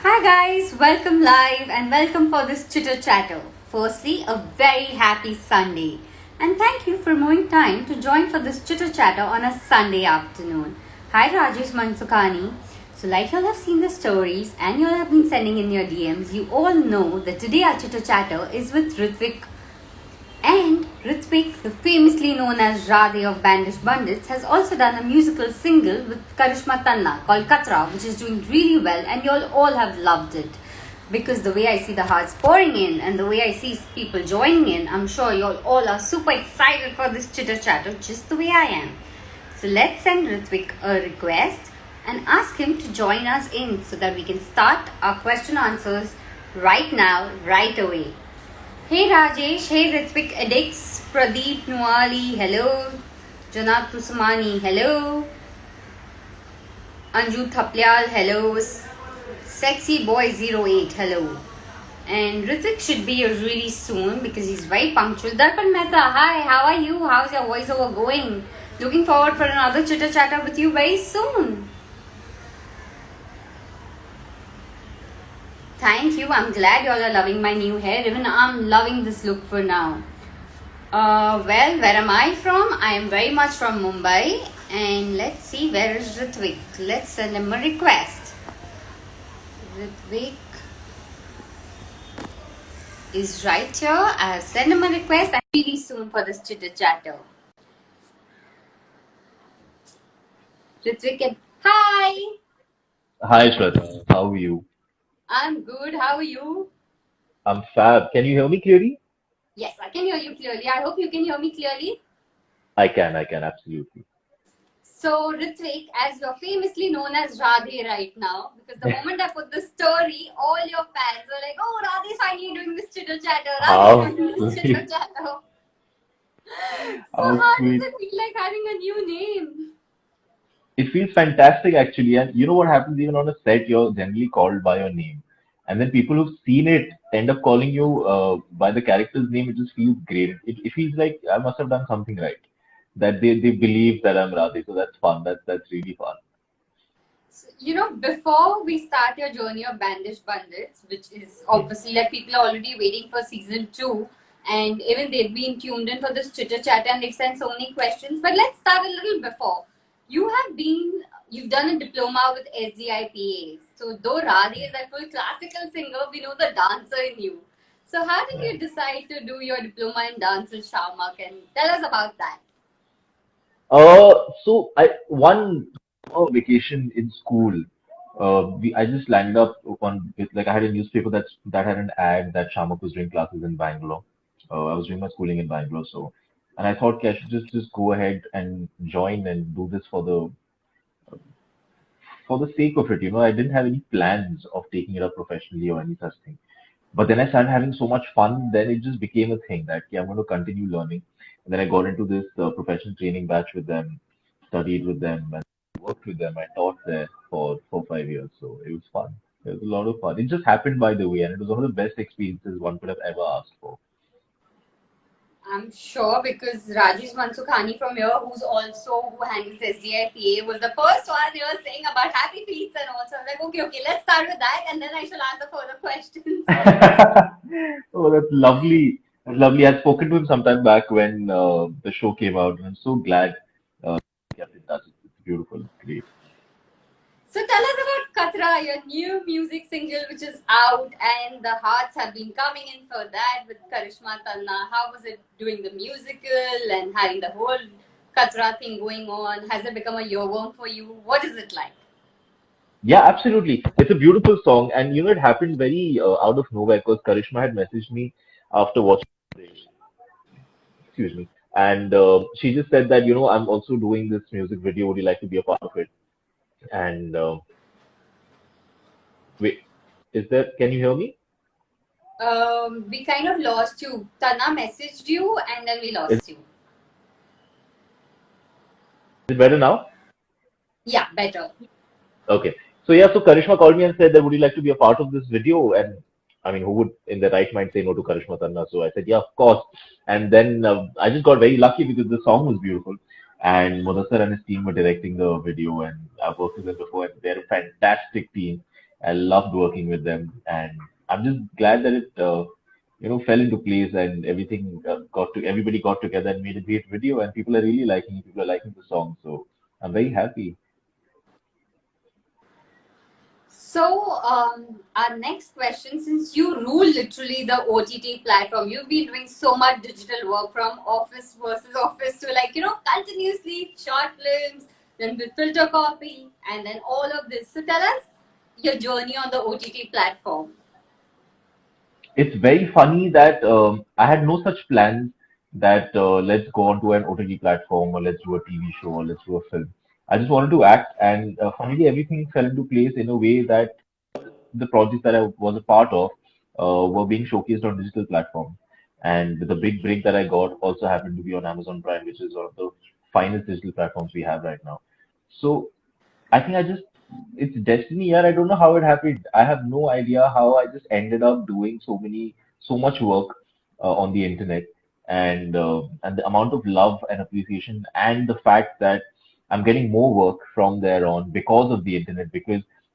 Hi guys, welcome live and welcome for this chitter chatter. Firstly, a very happy Sunday. And thank you for moving time to join for this chitter chatter on a Sunday afternoon. Hi Rajesh Mansukani. So like you all have seen the stories and you all have been sending in your DMs, you all know that today our chitter chatter is with Ritvik and Ritvik, the famously known as Radhe of Bandish Bandits, has also done a musical single with Karishma Tanna called Katra, which is doing really well, and you all have loved it. Because the way I see the hearts pouring in and the way I see people joining in, I'm sure you all are super excited for this chitter chatter, just the way I am. So let's send Ritvik a request and ask him to join us in so that we can start our question answers right now, right away. Hey Rajesh, hey Ritvik Edix, Pradeep Nuali, hello. Janab Tusmani, hello. Anju Thaplyal, hello. Sexy Boy 08, hello. And Ritvik should be here really soon because he's very punctual. Darpan Mehta, hi, how are you? How's your voiceover going? Looking forward for another chitter chatter with you very soon. Thank you. I'm glad you all are loving my new hair. Even I'm loving this look for now. Well, where am I from? I am very much from Mumbai. And let's see, where is Ritvik? Let's send him a request. Ritvik is right here. I have sent him a request and really soon for this chitter chatter. Ritvik, hi! Hi, Shweta. How are you? I'm good. How are you? I'm fab. Can you hear me clearly? Yes, I can hear you clearly. I hope you can hear me clearly. I can, absolutely. So, Ritvik, as you're famously known as Radhe right now, because the moment I put the story, all your fans are like, oh, Radhe's finally doing this chitter chatter, Radhe's How doing this chitter sweet. chatter. So, How how does sweet. it feel like having a new name? It feels fantastic, actually. And you know what happens even on a set? You're generally called by your name. And then people who've seen it end up calling you by the character's name. It just feels great. It feels like I must have done something right. That they believe that I'm Radhe. So that's fun. That's really fun. Before we start your journey of Bandish Bandits, which is obviously like people are already waiting for season 2, and even they've been tuned in for this chitter chat and they've sent so many questions. But let's start a little before. You've done a diploma with SDIPA. So, though Radhi is a full classical singer, we know the dancer in you. So, how did you decide to do your diploma in dance with Shamak? And tell us about that. So I one vacation in school. I just landed up on like I had a newspaper that had an ad that Shamak was doing classes in Bangalore. I was doing my schooling in Bangalore, so and I thought, okay, I should just go ahead and join and do this for the sake of it. I didn't have any plans of taking it up professionally or any such thing. But then I started having so much fun, then it just became a thing that I'm going to continue learning. And then I got into this professional training batch with them, studied with them, and worked with them. I taught there for 5 years, so it was fun. It was a lot of fun. It just happened by the way, and it was one of the best experiences one could have ever asked for. I'm sure because Rajesh Mansukhani from here, who handles SDIPA, was the first one here saying about happy feet and also. I'm like, okay, let's start with that and then I shall ask the further questions. Oh, that's lovely. That's lovely. I'd spoken to him sometime back when the show came out, and I'm so glad he kept in touch. It's beautiful. It's great. So tell us about Katra, your new music single which is out and the hearts have been coming in for that with Karishma Tanna. How was it doing the musical and having the whole Katra thing going on? Has it become a earworm for you? What is it like? Yeah, absolutely. It's a beautiful song, and it happened very out of nowhere because Karishma had messaged me after watching, excuse me, and she just said that I'm also doing this music video. Would you like to be a part of it? And wait, is there? Can you hear me? We kind of lost you. Tana messaged you and then we Is lost you. it better now? Yeah, better. Okay. So yeah, so Karishma called me and said that would you like to be a part of this video? And I mean, who would in their right mind say no to Karishma Tanna? So I said, yeah, of course. And then I just got very lucky because the song was beautiful. And Mudassar and his team were directing the video, and I've worked with them before, and they're a fantastic team. I loved working with them, and I'm just glad that it fell into place and everything everybody got together and made a great video, and people are really liking it. People are liking the song, so I'm very happy. So, our next question, since you rule literally the OTT platform, you've been doing so much digital work from office versus office to continuously short films, then with filter copy, and then all of this. So, tell us your journey on the OTT platform. It's very funny that I had no such plans that let's go onto an OTT platform or let's do a TV show or let's do a film. I just wanted to act, and finally everything fell into place in a way that the projects that I was a part of were being showcased on digital platforms. And the big break that I got also happened to be on Amazon Prime, which is one of the finest digital platforms we have right now. So I think it's destiny. Yeah, I don't know how it happened. I have no idea how I just ended up doing so much work on the internet, and the amount of love and appreciation, and the fact that I'm getting more work from there on because of the internet.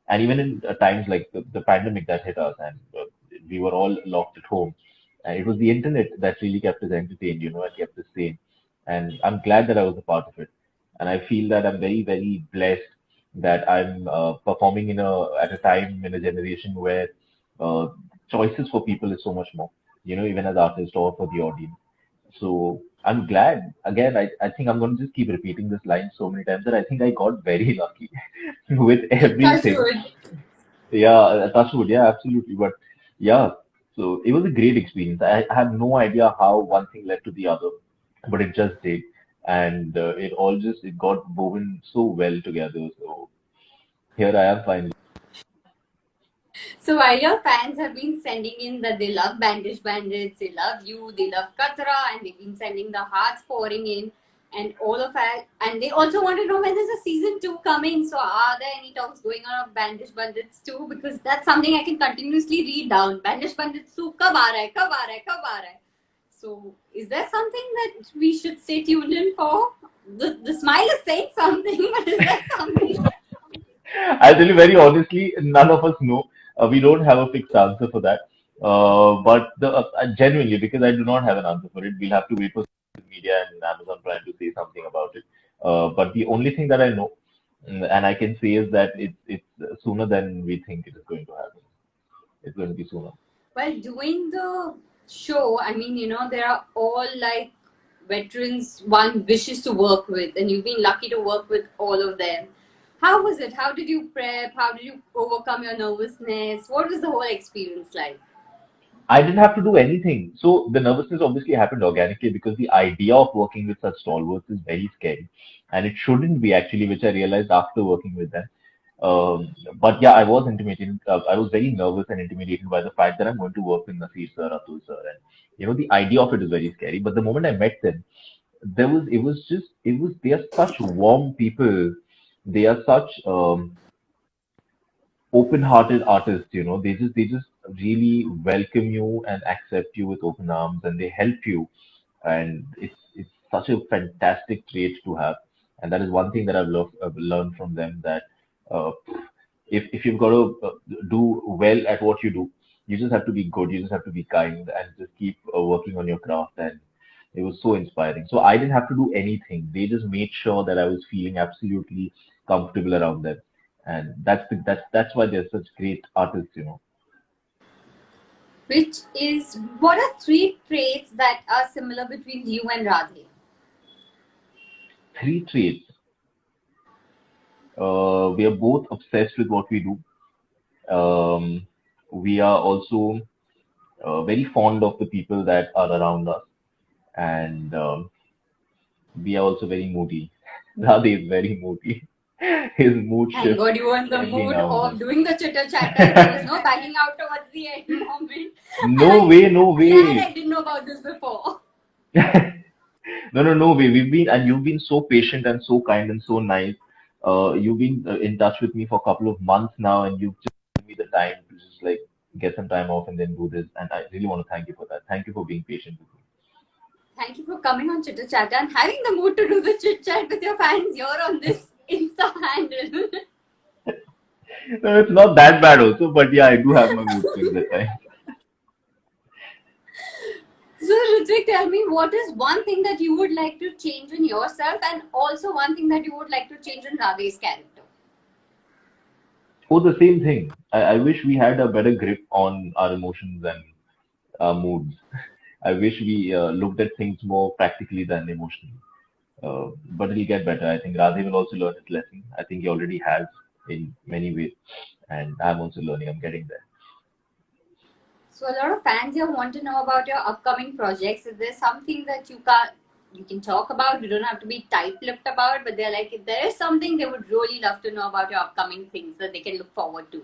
And even in times like the pandemic that hit us, and we were all locked at home, and it was the internet that really kept us entertained, and kept us sane. And I'm glad that I was a part of it, and I feel that I'm very, very blessed that I'm performing at a time in a generation where uh, choices for people is so much more, even as artists or for the audience. So I'm glad. Again, I think I'm going to just keep repeating this line so many times that I think I got very lucky with Touch everything. wood. Yeah, touch wood. Yeah, absolutely. But yeah, so it was a great experience. I have no idea how one thing led to the other, but it just did, and it got woven so well together. So here I am finally. So while your fans have been sending in that they love Bandish Bandits, they love you, they love Katra, and they've been sending the hearts pouring in, and all of that, and they also want to know when there's a season 2 coming. So are there any talks going on of Bandish Bandits 2? Because that's something I can continuously read down. Bandish Bandits 2 कब आ रहा है, कब आ रहा है, कब आ रहा है? So is there something that we should stay tuned in for? The smile is saying something, but is there something? I'll tell you very honestly, none of us know. We don't have a fixed answer for that. But genuinely, because I do not have an answer for it, we'll have to wait for social media and Amazon Prime to say something about it. But the only thing that I know, and I can say, is that it's sooner than we think it is going to happen. It's going to be sooner. Well, doing the show, I mean, there are all like veterans one wishes to work with, and you've been lucky to work with all of them. How was it? How did you prep? How did you overcome your nervousness? What was the whole experience like? I didn't have to do anything. So the nervousness obviously happened organically because the idea of working with such stalwarts is very scary. And it shouldn't be actually, which I realized after working with them. But yeah, I was intimidated. I was very nervous and intimidated by the fact that I'm going to work with Nasir sir, Atul sir. And, the idea of it is very scary. But the moment I met them, they are such warm people. They are such, open-hearted artists, they just really welcome you and accept you with open arms, and they help you, and it's such a fantastic trait to have. And that is one thing that I've learned from them, that uh, if you've got to do well at what you do, you just have to be good, you just have to be kind, and just keep working on your craft. And it was so inspiring. So I didn't have to do anything. They just made sure that I was feeling absolutely comfortable around them, and that's why they're such great artists. Which is what are three traits that are similar between you and Radhe? Three traits. We are both obsessed with what we do. Um, we are also very fond of the people that are around us, and we are also very moody. Radhe is very moody. His mood Thank shifts God you were in the every mood now and of then. doing the chitter chatter. There was no backing out towards the end moment. And No way, no I'm glad I way. didn't know about this before. No, no, no way. You've been so patient and so kind and so nice. You've been in touch with me for a couple of months now, and you've just given me the time to just like get some time off and then do this. And I really want to thank you for that. Thank you for being patient with me. Thank you for coming on Chitter Chatter and having the mood to do the chit chat with your fans here on this Insta handle. No, it's not that bad also, but yeah, I do have my mood swings at times. So, Ritvik, tell me what is one thing that you would like to change in yourself, and also one thing that you would like to change in Radhe's character? Oh, the same thing. I wish we had a better grip on our emotions and our moods. I wish we looked at things more practically than emotionally. But it'll get better. I think Radhe will also learn his lesson. I think he already has in many ways, and I'm also learning. I'm getting there. So, a lot of fans here want to know about your upcoming projects. Is there something that you can talk about? You don't have to be tight-lipped about, but they're like, if there is something they would really love to know about your upcoming things that they can look forward to.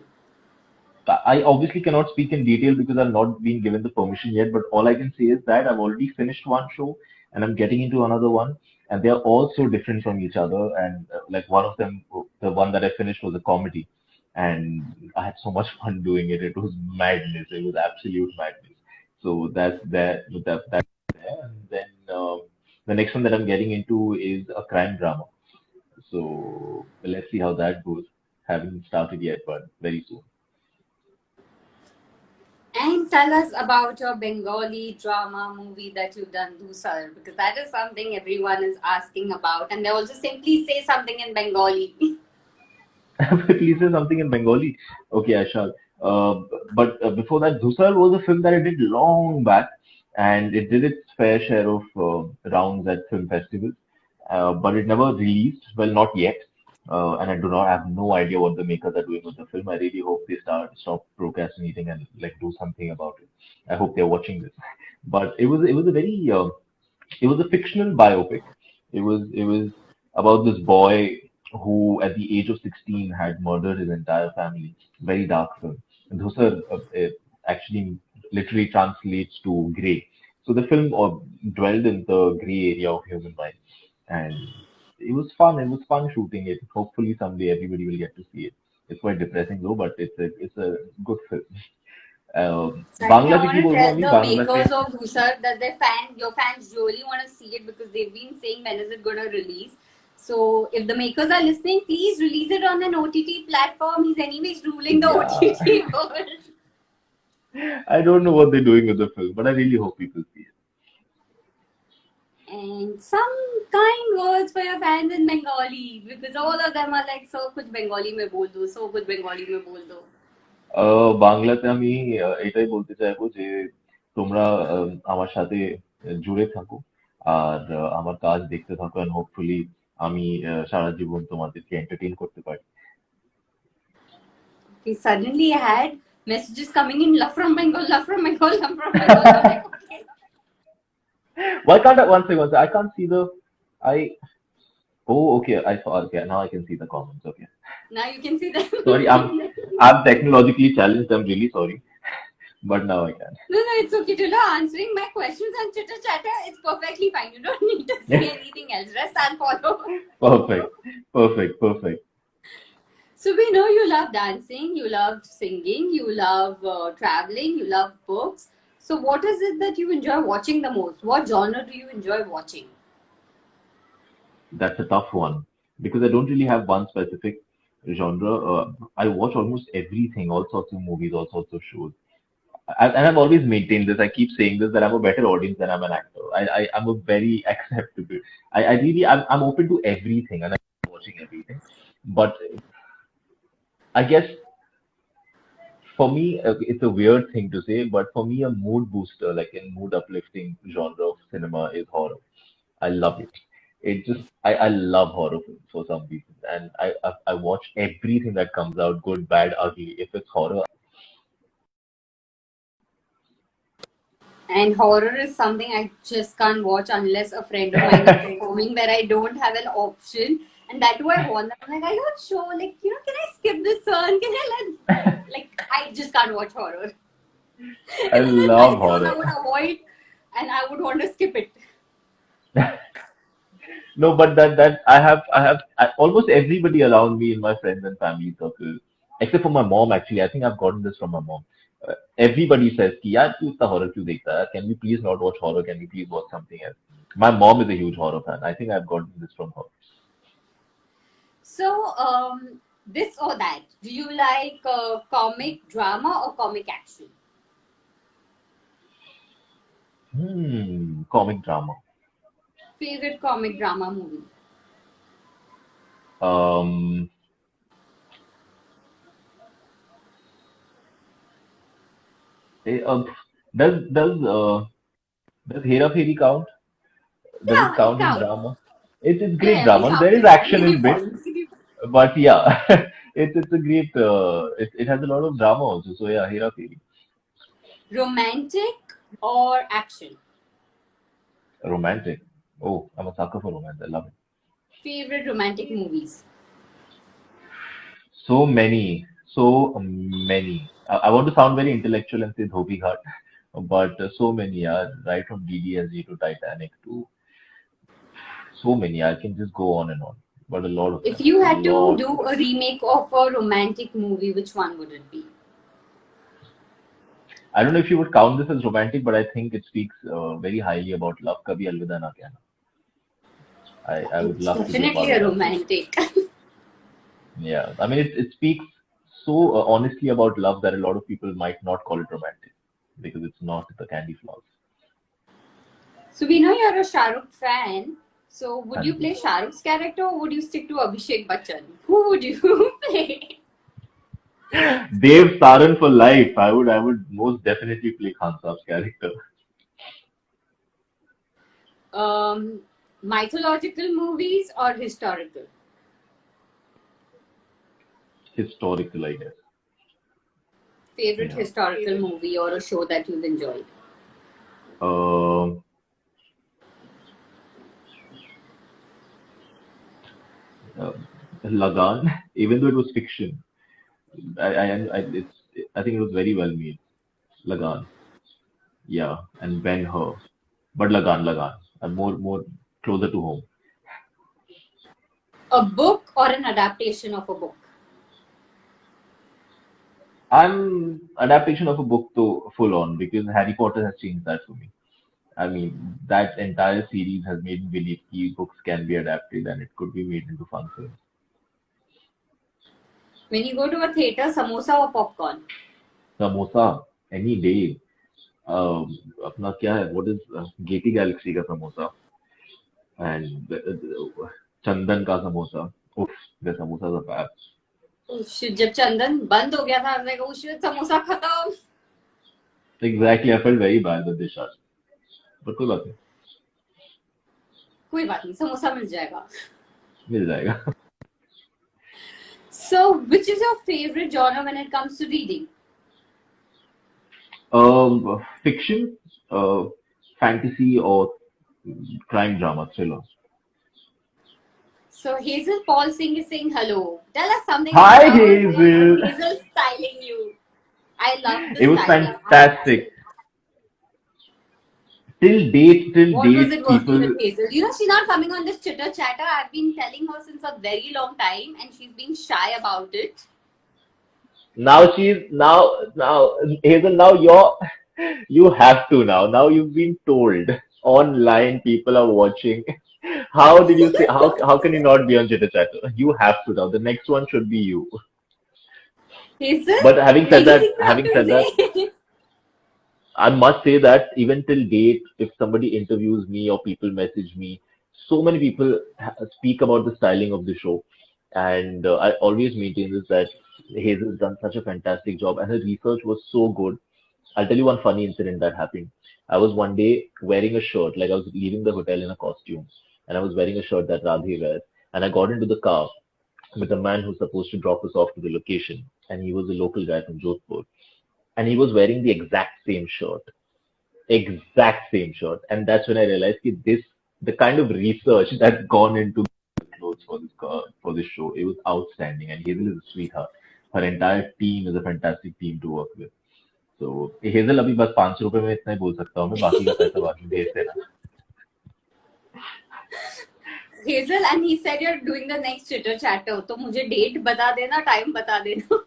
I obviously cannot speak in detail because I've not been given the permission yet, but all I can say is that I've already finished one show and I'm getting into another one, and they are all so different from each other. And like one of them, the one that I finished was a comedy, and I had so much fun doing it. It was madness. It was absolute madness. So that's there. And then the next one that I'm getting into is a crime drama. So let's see how that goes. Haven't started yet, but very soon. And tell us about your Bengali drama movie that you've done, Dusar, because that is something everyone is asking about. And they also simply say something in Bengali. Please say something in Bengali. Okay, I shall. But before that, Dhusar was a film that I did long back, and it did its fair share of rounds at film festivals. But it never released. Well, not yet. And I do not have no idea what the makers are doing with the film. I really hope they stop procrastinating and like do something about it. I hope they're watching this. But it was a very it was a fictional biopic. It was about this boy who, at the age of 16, had murdered his entire family. Very dark film. And those are actually literally translates to grey. So the film dwelled in the grey area of human mind, and it was fun. It was fun shooting it. Hopefully someday everybody will get to see it. It's quite depressing though, but it's a good film. So I think I Bangla से want क्यों to बोल रहा हूँ tell अभी the Bangla से makers of Dusar that your fans really want to see it because they've been saying when is it going to release. So if the makers are listening, please release it on an OTT platform. He's anyways ruling the yeah. OTT world. I don't know what they're doing with the film, but I really hope people see it. And some kind words for your fans in Bengali because all of them are like, so kuch Bengali mein bol do, so kuch Bengali mein bol do. বাংলাতে আমি এটাই বলতে চাইবো যে তোমরা আমার সাথে জুড়ে থাকো আর আমার কাজ দেখতে থাকো and hopefully আমি সারা জীবন তোমাদেরকে entertain করতে পারি. We suddenly had messages coming in, love from Bengal, love from Bengal, love from Bengal. I'm like, okay. Why can't I one second? I can't see the I oh okay I saw okay now I can see the comments. Okay, Now you can see them. sorry, I'm technologically challenged. I'm really sorry, but now I can. No, no, it's okay. Tula, answering my questions and chitter chatter, it's perfectly fine. You don't need to say anything else. Rest and follow. Perfect, perfect, perfect. So we know you love dancing, you love singing, you love traveling, you love books. So what is it that you enjoy watching the most? What genre do you enjoy watching? That's a tough one because I don't really have one specific genre. I watch almost everything, all sorts of movies, all sorts of shows. And I've always maintained this. I keep saying this that I'm a better audience than I'm an actor. I'm a very acceptable. I'm open to everything and I'm watching everything. But I guess for me, it's a weird thing to say, but for me, a mood booster, like a mood uplifting genre of cinema is horror. I love it. I love horror films for some reason, and I watch everything that comes out, good, bad, ugly. If it's horror, And horror is something I just can't watch unless a friend of mine is performing where I don't have an option. And that too I want. I'm like, are you not sure? Like, can I skip this one? Can I like, I just can't watch horror. I If it's love night shows, I horror. would avoid and I would want to skip it. No, but that I have almost everybody around me in my friends and family circle, except for my mom. Actually, I think I've gotten this from my mom. Everybody says, "कि यार तू इतना horror क्यों देखता है? Can we please not watch horror? Can we please watch something else?" My mom is a huge horror fan. I think I've gotten this from her. So, This or that. Do you like comic drama or comic action? Comic drama. Favorite comic drama movie? Um, eh, uh, does does uh, does Hera Fairy count? Does it Yeah, it count in counts. drama? It's great Yeah, we drama. There count is it. action Give me in bit, points. but yeah, it's a great. It has a lot of drama also. So yeah, Hera Fairy. Romantic or action? Romantic. Oh, I'm a sucker for romance. I love it. Favorite romantic movies? So many, so many. I want to sound very intellectual and say Dhobi Ghat, but so many. Right from DDSG to Titanic to so many. I can just go on and on, but a lot of If them. you A had to lot. do a remake of a romantic movie, which one would it be? I don't know if you would count this as romantic, but I think it speaks very highly about love. Kabhi Alvida Na Kehna. I would It's love to be a definitely part of a that film. romantic. Yeah, I mean, it speaks so honestly about love that a lot of people might not call it romantic because it's not the candy floss. So we know you're a Shah Rukh fan. So would you And play Shah Rukh's character or would you stick to Abhishek Bachchan? Who would you play? Dev Saran for life. I would most definitely play Khan Saab's character. Um, Mythological movies or historical? Historical, I guess. Favorite Yeah. historical movie or a show that you've enjoyed? Um uh, Lagan, even though it was fiction, I think it was very well made. Lagan, yeah, and Ben Hur, but Lagan, and more closer to home. A book or an adaptation of a book? I'm adaptation of a book to full on because Harry Potter has changed that for me. I mean, that entire series has made me believe books can be adapted and it could be made into fun films. When you go to a theater, samosa or popcorn? Samosa, any day. अपना क्या है? What is Getty Galaxy का samosa and Chandan का samosa. Oof, the samosas are fab. जब चंदन बंद हो गया था हमने कहा उस समोसा खत्म. Exactly, I felt very bad that they shut. But कोई बात नहीं, कोई बात नहीं समोसा मिल जाएगा. मिल जाएगा. So which is your favorite genre when it comes to reading? Fiction, fantasy or crime drama, thriller. So Hazel Paul Singh is saying hello. Tell us something about Hi, Hazel and Hazel. Hazel styling you. I love the It was styling. fantastic. Till What was date, it working people. with Hazel? You know, she's not coming on this chitter chatter. I've been telling her since a very long time and she's being shy about it. Now Hazel. Now you have to now. Now you've been told online. People are watching. How did you say? How can you not be on Chitter Chatter? You have to now. The next one should be you. Hazel, But anything you have having to said that, say? I must say that even till date, if somebody interviews me or people message me, so many people speak about the styling of the show, and I always maintain this that Hazel's done such a fantastic job, and her research was so good. I'll tell you one funny incident that happened. I was one day wearing a shirt, like I was leaving the hotel in a costume, and I was wearing a shirt that Radhe wears, and I got into the car with a man who's supposed to drop us off to the location, and he was a local guy from Jodhpur, and he was wearing the exact same shirt, and that's when I realized that the kind of research that's gone into clothes for for this show, it was outstanding, and Hazel is a sweetheart. Her entire team is a fantastic team to work with. So hazel अभी बस 500 रुपए में इतना ही बोल सकता हूँ मैं बाकी का पैसा बाद में भेज देना. Hazel, and he said you're doing the next chitter chatter. तो मुझे date बता देना, time बता देना.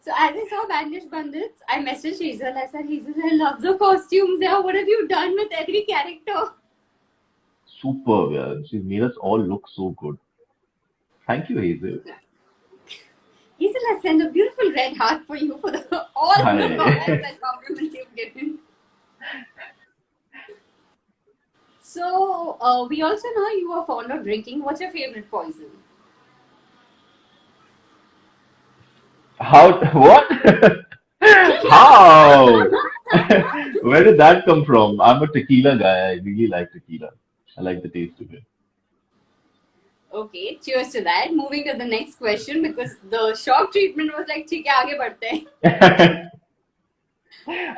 So as I saw Bandish Bandits, I messaged Hazel. I said, Hazel, I love the costumes there. What have you done with every character? Superb, yeah. She's made us all look so good. Thank you, Hazel. Hazel has sent a beautiful red heart for you for all the comments Hi. and compliments you've given. So, we also know you are fond of drinking. What's your favorite poison? How? What? How? Where did that come from? I'm a tequila guy. I really like tequila. I like the taste of Okay, cheers to that. Moving to the next question because the shock treatment was like, ठीक है आगे बढ़ते हैं. it.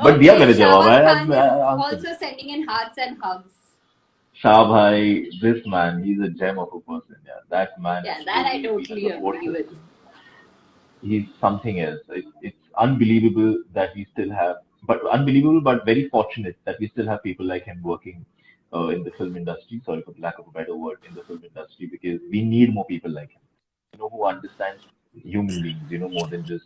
But दिया Okay, मैंने जवाब Shahbaz है Khan is answer. also sending in hearts and hugs. Shah Bhai, this man, he's a gem of a person. Yeah, that man Yeah, has that I truly been a totally support agree with. system. He's something else. It's unbelievable that we still have, but unbelievable, but very fortunate that we still have people like him working in the film industry. Sorry for the lack of a better word, in the film industry, because we need more people like him. Who understands human beings. More than just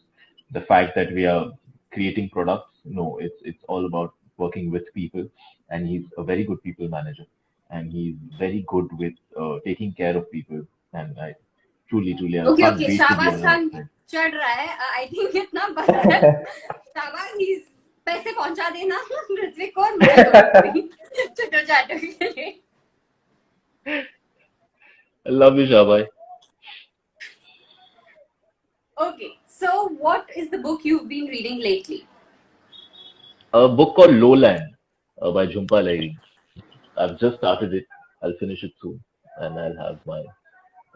the fact that we are creating products. No, it's all about working with people, and he's a very good people manager, and he's very good with taking care of people. And I truly, I Okay, can't okay, wait to be Shahbaz around Khan him. चढ़ रहा है. I think इतना बस है. शाबाश, he's पैसे पहुंचा देना ऋत्विक को और मुझे दो भी चिट्टो चाटो के लिए. I love you, Shabai. Okay, so what is the book you've been reading lately? A book called Lowland by Jhumpa Lahiri. I've just started it. I'll finish it soon, and I'll have my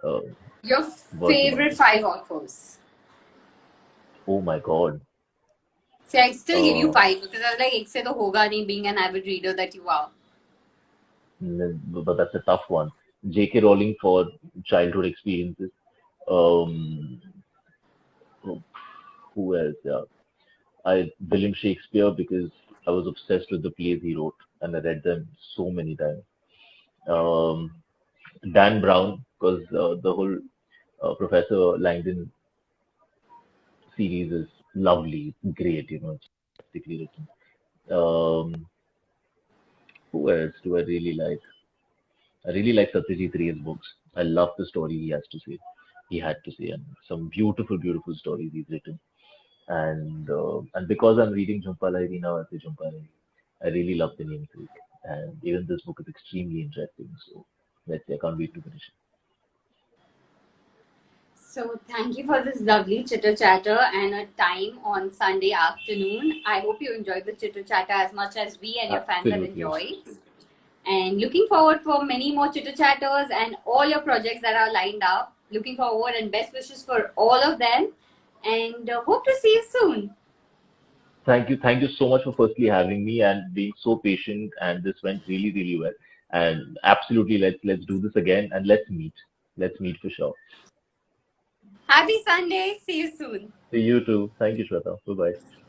uh, Your words about favorite it. 5 authors? Oh my God. See, I still give you Uh, 5 because I was like, एक से तो होगा नहीं being an avid reader that you are. but that's a tough one. J.K. Rowling for childhood experiences. Um, who else? Yeah, William Shakespeare because I was obsessed with the plays he wrote, and I read them so many times. Um, Dan Brown because the whole Professor Langdon series is lovely, it's great, it's fantastically written. Um, who else do I really like? I really like Satyajit Ray's books. I love the story he has to say. He had to say, and some beautiful stories he's written. And because I'm reading Jhumpa Lahiri now, I say Jhumpa Lahiri. I really love the namesake, and even this book is extremely interesting. So let's say I can't wait to finish it. So thank you for this lovely chitter chatter and a time on Sunday afternoon. I hope you enjoyed the chitter chatter as much as we and your fans have Absolutely. enjoyed. And looking forward for many more chitter chatters and all your projects that are lined up. Looking forward and best wishes for all of them. And hope to see you soon. Thank you so much for firstly having me and being so patient. And this went really well. And absolutely, let's do this again and let's meet. Let's meet for sure. Happy Sunday. See you soon. See you too. Thank you, Shweta. Bye bye.